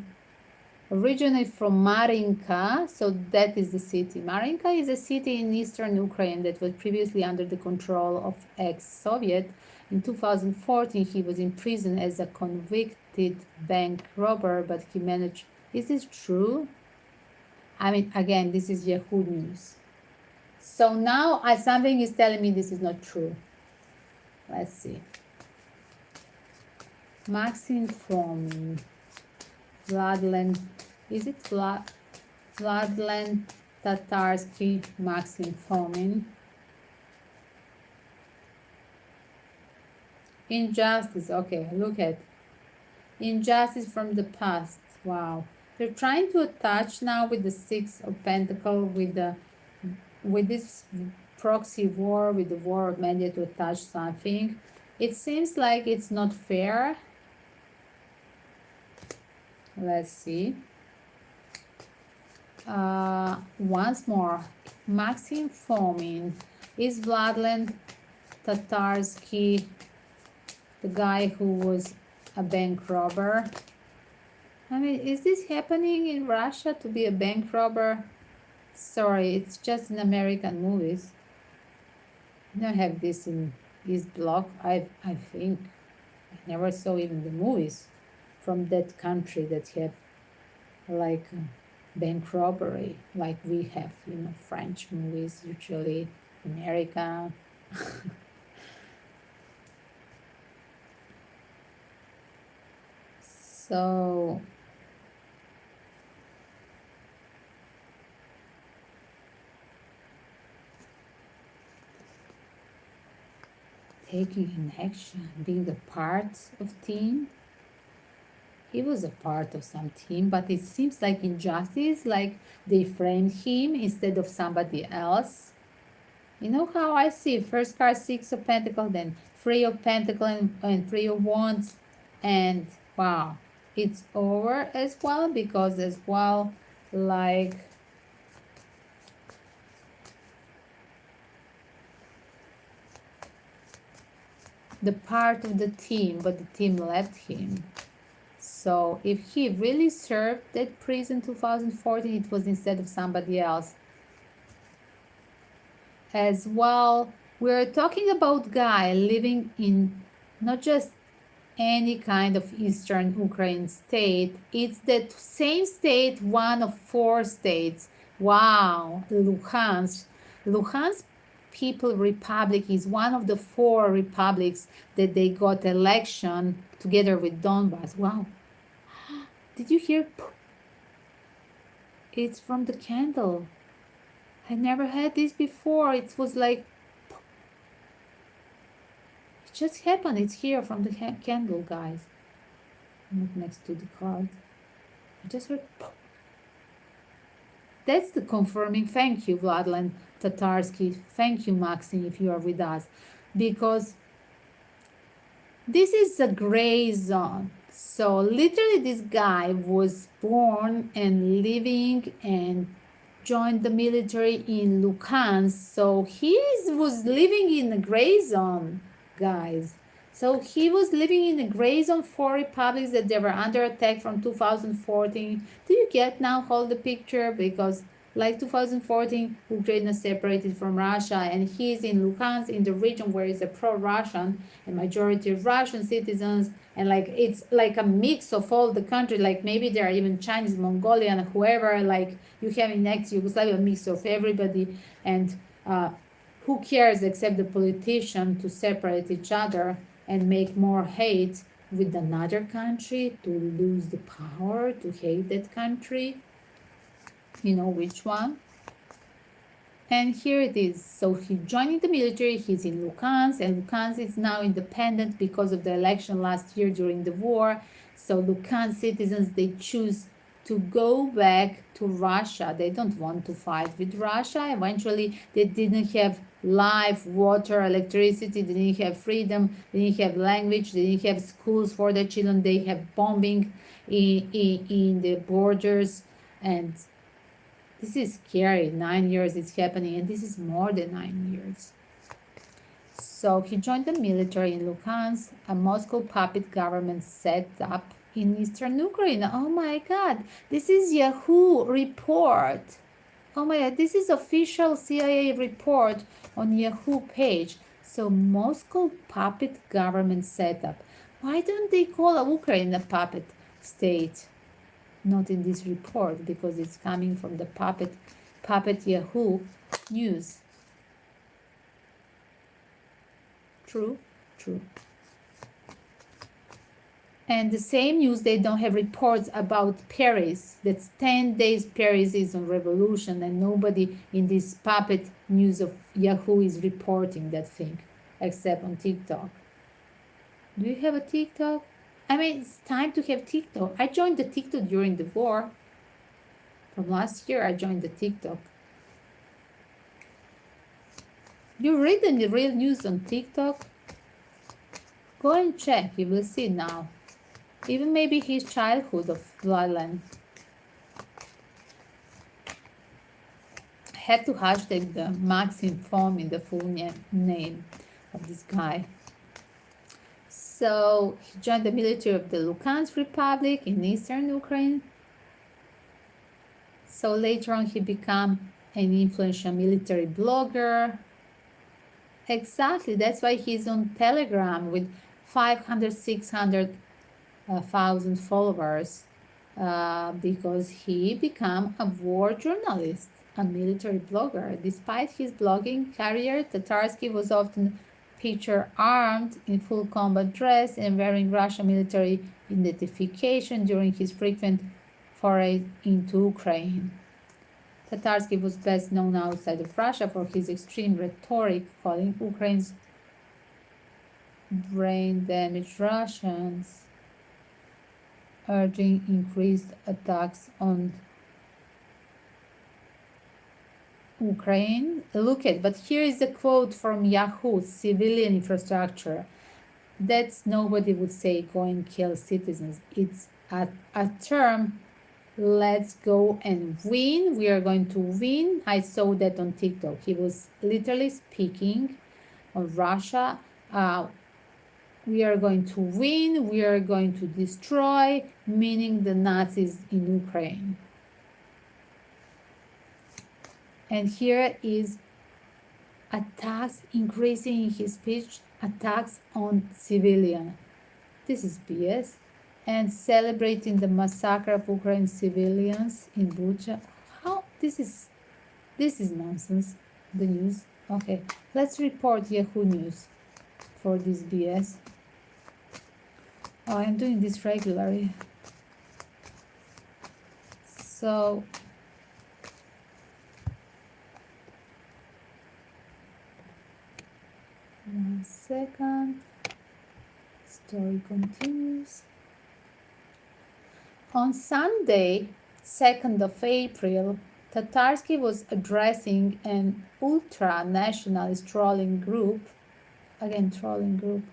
originally from Marinka, so that is the city. Marinka is a city in eastern Ukraine that was previously under the control of ex-Soviet. In 2014, he was in prison as a convicted bank robber, but he managed. Is this true? I mean, again, this is Yahoo News. So now something is telling me this is not true. Let's see. Maxim from Vladlen. Is it Vladlen Tatarsky, Maxim Fomin? Injustice. Okay, look at injustice from the past. Wow. They're trying to attach now with the 6 of Pentacles, with this proxy war, with the war of media, to attach something. It seems like it's not fair. Let's see. Once more, Maxim Fomin. Is Vladlen Tatarsky the guy who was a bank robber? I mean, is this happening in Russia, to be a bank robber? Sorry, it's just in American movies. I don't have this in East Bloc. I think I never saw even the movies from that country that have like bank robbery, like we have, French movies, usually American. So taking an action, being a part of team. He was a part of some team, but it seems like injustice, like they framed him instead of somebody else. You know how I see first card 6 of Pentacles, then 3 of Pentacles and 3 of Wands, and wow, it's over as well, because as well, like the part of the team, but the team left him. So if he really served that prison 2014, it was instead of somebody else. As well, we're talking about guy living in not just any kind of eastern Ukraine state. It's that same state, one of 4 states. Wow, Luhansk. Luhansk People Republic is one of the 4 republics that they got election together with Donbass. Wow. Did you hear? It's from the candle. I never had this before. It was like, it just happened. It's here from the candle, guys. Not next to the card. I just heard. That's the confirming. Thank you, Vladlen Tatarsky. Thank you, Maxim, if you are with us. Because this is a gray zone. So literally this guy was born and living and joined the military in Luhansk. So he was living in a gray zone, guys. So he was living in a gray zone, 4 republics that they were under attack from 2014. Do you get now all the picture? Because like 2014, Ukraine is separated from Russia, and he's in Luhansk, in the region where it's a pro-Russian and majority of Russian citizens, and like it's like a mix of all the country. Like maybe there are even Chinese, Mongolian, whoever. Like you have in ex-Yugoslavia, a mix of everybody, and who cares except the politician to separate each other and make more hate with another country, to lose the power, to hate that country. You know which one? And here it is. So he joined the military. He's in Luhansk, and Luhansk is now independent because of the election last year during the war. So Luhansk citizens, they choose to go back to Russia. They don't want to fight with Russia. Eventually, they didn't have life, water, electricity. They didn't have freedom. They didn't have language. They didn't have schools for their children. They have bombing in the borders, and this is scary. 9 years it's happening, and this is more than 9 years. So he joined the military in Luhansk, a Moscow puppet government set up in eastern Ukraine. Oh my God, this is Yahoo report. Oh my God, this is official CIA report on Yahoo page. So Moscow puppet government setup. Why don't they call Ukraine a puppet state? Not in this report, because it's coming from the puppet Yahoo news. True. And the same news, they don't have reports about Paris. That's 10 days Paris is on revolution, and nobody in this puppet news of Yahoo is reporting that thing, except on TikTok. Do you have a TikTok? I mean, it's time to have TikTok. I joined the TikTok during the war. From last year, I joined the TikTok. You read the real news on TikTok? Go and check. You will see now. Even maybe his childhood of Vladlen. Had to hashtag the Maxim Form in the full name of this guy. So he joined the military of the Luhansk Republic in eastern Ukraine. So later on he became an influential military blogger. Exactly, that's why he's on Telegram with 500, 600,000 followers, because he became a war journalist, a military blogger. Despite his blogging career, Tatarsky was often pictured armed in full combat dress and wearing Russian military identification during his frequent forays into Ukraine. Tatarsky was best known outside of Russia for his extreme rhetoric, calling Ukraine's brain-damaged Russians, urging increased attacks on Ukraine. But here is a quote from Yahoo: civilian infrastructure. That's nobody would say go and kill citizens. It's a term, let's go and win. We are going to win. I saw that on TikTok. He was literally speaking on Russia. We are going to win. We are going to destroy, meaning the Nazis in Ukraine. And here is attacks increasing in his speech, attacks on civilians. This is BS. And celebrating the massacre of Ukrainian civilians in Bucha. How? This is nonsense, the news. Okay, let's report Yahoo News for this BS. Oh, I'm doing this regularly. So, one second. Story continues. On Sunday, 2nd of April, Tatarsky was addressing an ultra-nationalist trolling group. Again, trolling group.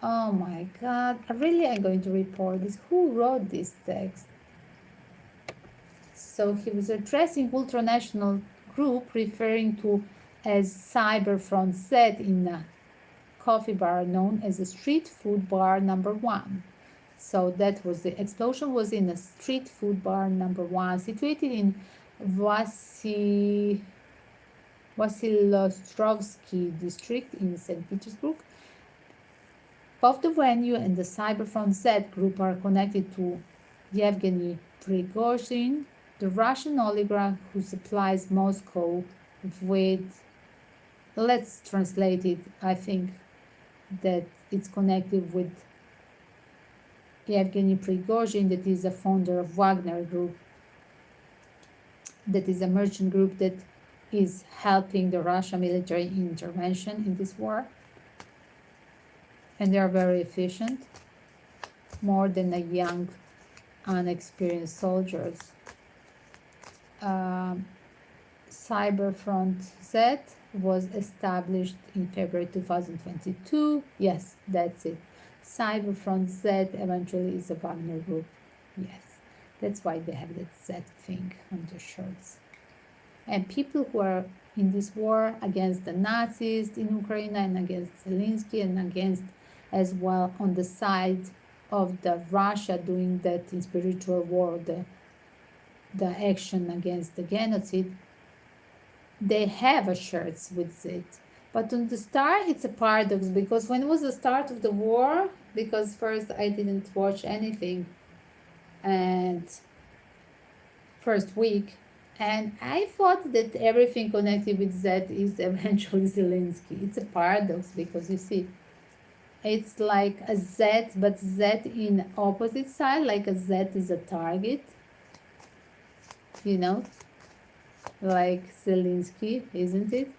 Oh my God, I really am going to report this. Who wrote this text? So he was addressing ultranational group, referring to as Cyberfront Z in a coffee bar known as a street food bar number 1. So that was the explosion was in a street food bar number 1 situated in Vasilostrovsky district in St Petersburg. Both the venue and the Cyberfront Z group are connected to Yevgeny Prigozhin, the Russian oligarch who supplies Moscow with, let's translate it, I think that it's connected with Yevgeny Prigozhin, that is a founder of Wagner Group, that is a merchant group that is helping the Russian military intervention in this war. And they are very efficient, more than a young, unexperienced soldiers. Cyberfront Z was established in February 2022. Yes, that's it. Cyberfront Z eventually is a Wagner group. Yes, that's why they have that Z thing on their shirts. And people who are in this war against the Nazis in Ukraine and against Zelensky and against as well on the side of the Russia doing that in spiritual war, the action against the genocide, they have a shirts with it. But on the start, it's a paradox, because when it was the start of the war, because first I didn't watch anything, and first week, and I thought that everything connected with Z is eventually Zelensky. It's a paradox, because you see, it's like a Z, but Z in opposite side, like a Z is a target, you know, like Zelensky, isn't it?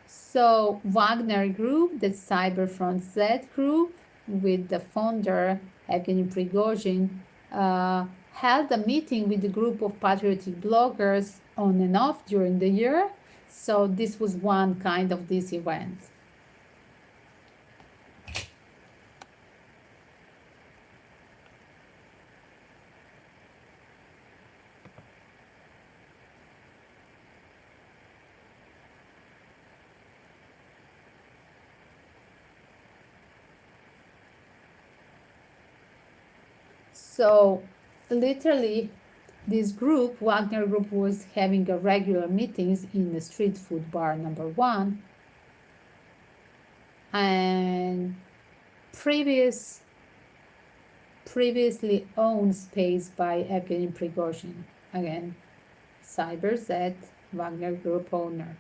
So Wagner Group, the Cyberfront Z group, with the founder Evgeny Prigozhin, held a meeting with a group of patriotic bloggers on and off during the year. So this was one kind of this event. So literally, this group, Wagner Group, was having a regular meetings in the street food bar number 1, and previously owned space by Evgeny Prigozhin, again, CyberZ, Wagner Group owner.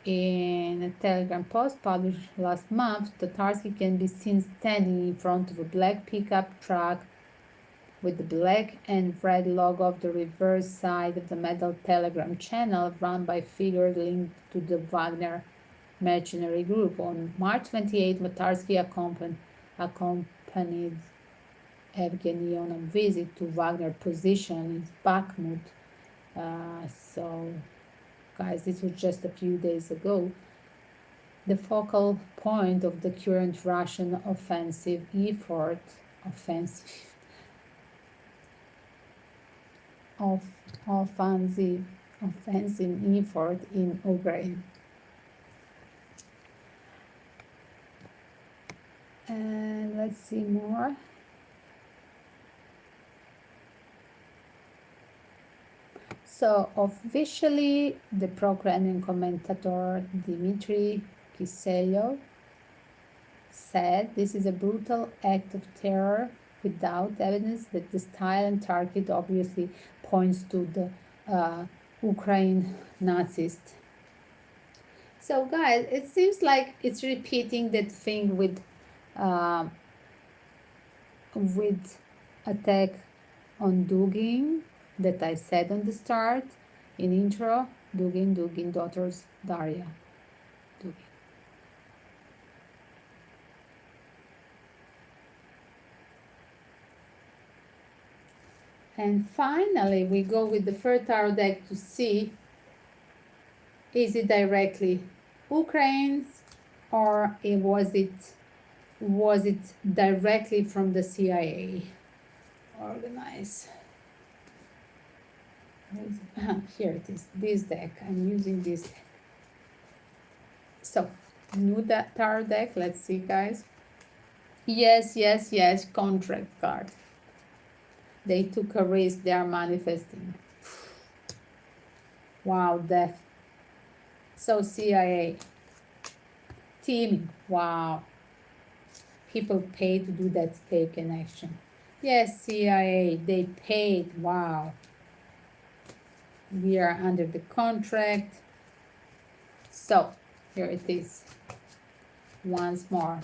In a Telegram post published last month, Tatarsky can be seen standing in front of a black pickup truck with the black and red logo of the reverse side of the metal Telegram channel run by figures linked to the Wagner mercenary group. On March 28, Tatarsky accompanied Evgeny on a visit to Wagner position in Bakhmut. So, guys, this was just a few days ago. The focal point of the current Russian offensive effort in Ukraine. And let's see more. So officially, the pro-Kremlin commentator Dmitry Kiselyov said this is a brutal act of terror without evidence, that the style and target obviously points to the Ukraine Nazis. So guys, it seems like it's repeating that thing with attack on Dugin that I said on the start in intro. Dugin daughters Daria Dugin. And finally, we go with the third tarot deck to see, is it directly Ukraine's, or was it directly from the CIA? Organize. Here it is, this deck. I'm using this deck. So, new tarot deck. Let's see, guys. Yes, contract card. They took a risk, they are manifesting. Wow, death. So CIA. Teaming, wow. People pay to do that taken action. Yes, CIA, they paid, wow. We are under the contract. So, here it is. Once more.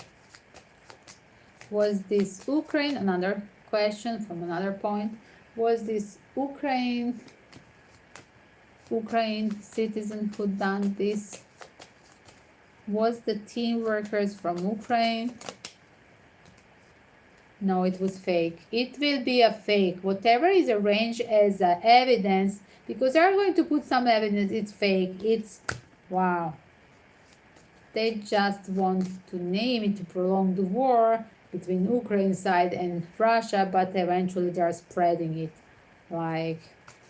Was this Ukraine, another question from another point, was this Ukraine citizen who done this? Was the team workers from Ukraine? No, it was fake. It will be a fake. Whatever is arranged as evidence, because they're going to put some evidence, it's fake. It's, wow. They just want to name it to prolong the war between Ukraine side and Russia, but eventually they're spreading it. Like,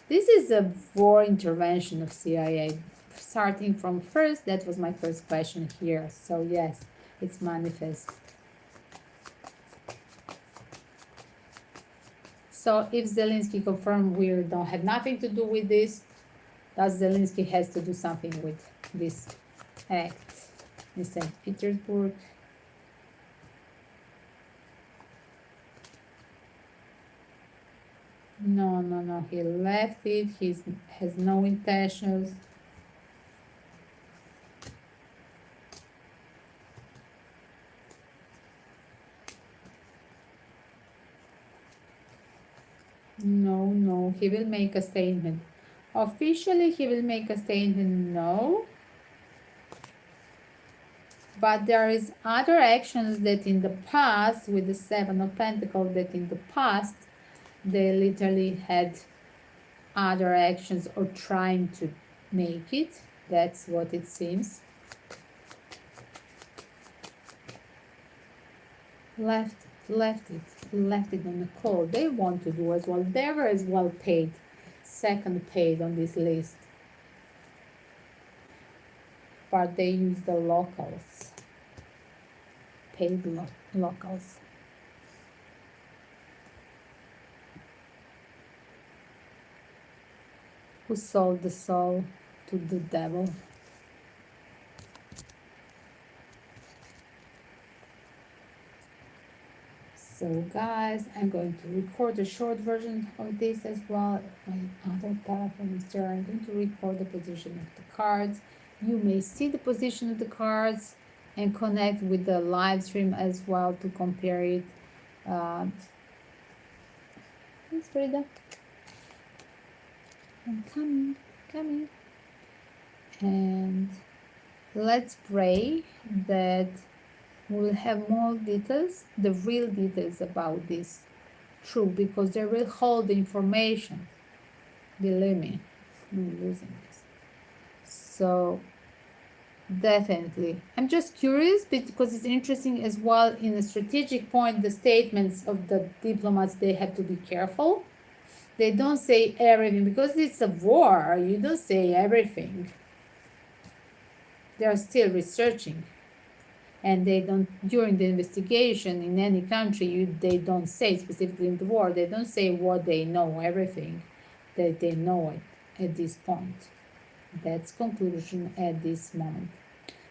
this is a war intervention of CIA. Starting from first, that was my first question here. So yes, it's manifest. So if Zelensky confirmed we don't have nothing to do with this, does Zelensky has to do something with this act in St. Petersburg? No, he left it, he has no intentions. No, he will make a statement. Officially, he will make a statement, no. But there is other actions that in the past, with the Seven of Pentacles, that in the past, they literally had other actions or trying to make it. That's what it seems. Left it on the call. They want to do as well. They were as well paid, second paid on this list, but they use the locals, paid locals. Who sold the soul to the devil? So guys, I'm going to record a short version of this as well. My other telephone is there. I'm going to record the position of the cards. You may see the position of the cards and connect with the live stream as well to compare it. Thanks, Frida. I'm coming. And let's pray that we'll have more details, the real details about this. True, because they will hold the information. Believe me, I'm losing this. So definitely, I'm just curious because it's interesting as well. In a strategic point, the statements of the diplomats, they have to be careful. They don't say everything because it's a war. You don't say everything. They are still researching. And they don't, during the investigation in any country, they don't say, specifically in the war, they don't say what they know, everything that they know it at this point. That's conclusion at this moment.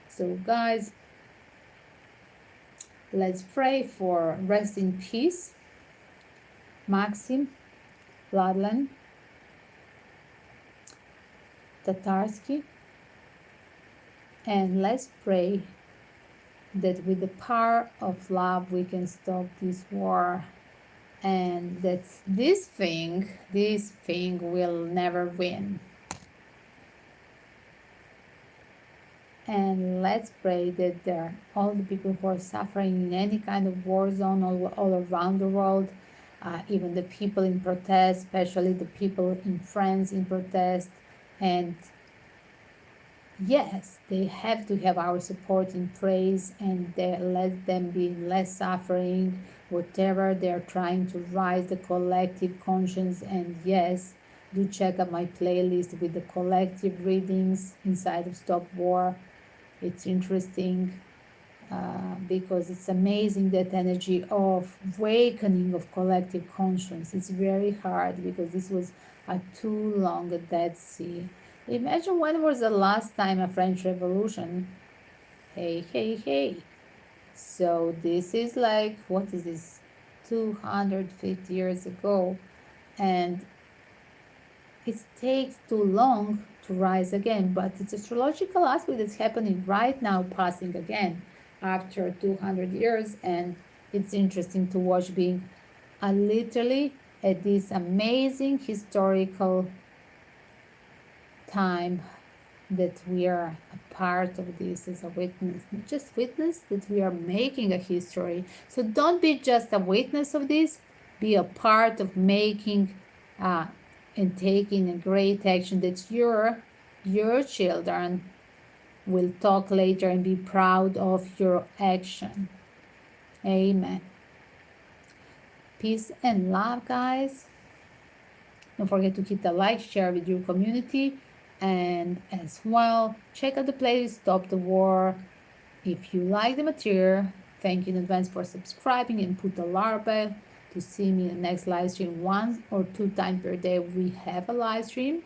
So guys, let's pray for rest in peace. Maxim, Vladlen, Tatarsky, and let's pray that with the power of love we can stop this war, and that this thing will never win. And let's pray that there all the people who are suffering in any kind of war zone all around the world, even the people in protest, especially the people in France in protest, and yes, they have to have our support and praise, and let them be less suffering, whatever they're trying to rise the collective conscience. And yes, do check out my playlist with the collective readings inside of Stop War. It's interesting because it's amazing, that energy of awakening of collective conscience. It's very hard because this was a too long a Dead Sea. Imagine when was the last time a French Revolution? Hey. So this is like, what is this? 250 years ago. And it takes too long to rise again. But it's astrological aspect that's happening right now, passing again after 200 years. And it's interesting to watch being literally at this amazing historical time that we are a part of this as a witness, not just witness, that we are making a history. So don't be just a witness of this, be a part of making and taking a great action that your children will talk later and be proud of your action. Amen. Peace and love, guys. Don't forget to hit the like, share with your community, and as well, check out the playlist Stop the War. If you like the material, thank you in advance for subscribing and put the alarm bell to see me in the next live stream. 1 or 2 times per day we have a live stream,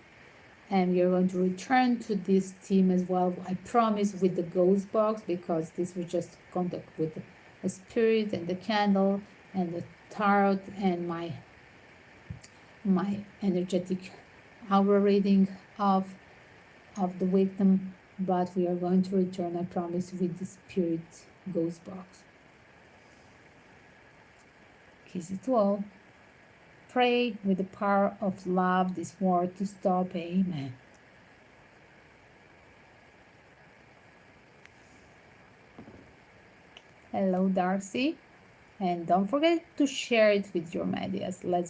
and we are going to return to this theme as well, I promise, with the ghost box, because this was just contact with the spirit and the candle and the tarot and my energetic hour reading of the victim. But we are going to return, I promise, with the spirit ghost box. Kisses to all. Pray with the power of love this war to stop. Amen. Hello, Darcy. And don't forget to share it with your medias. Let's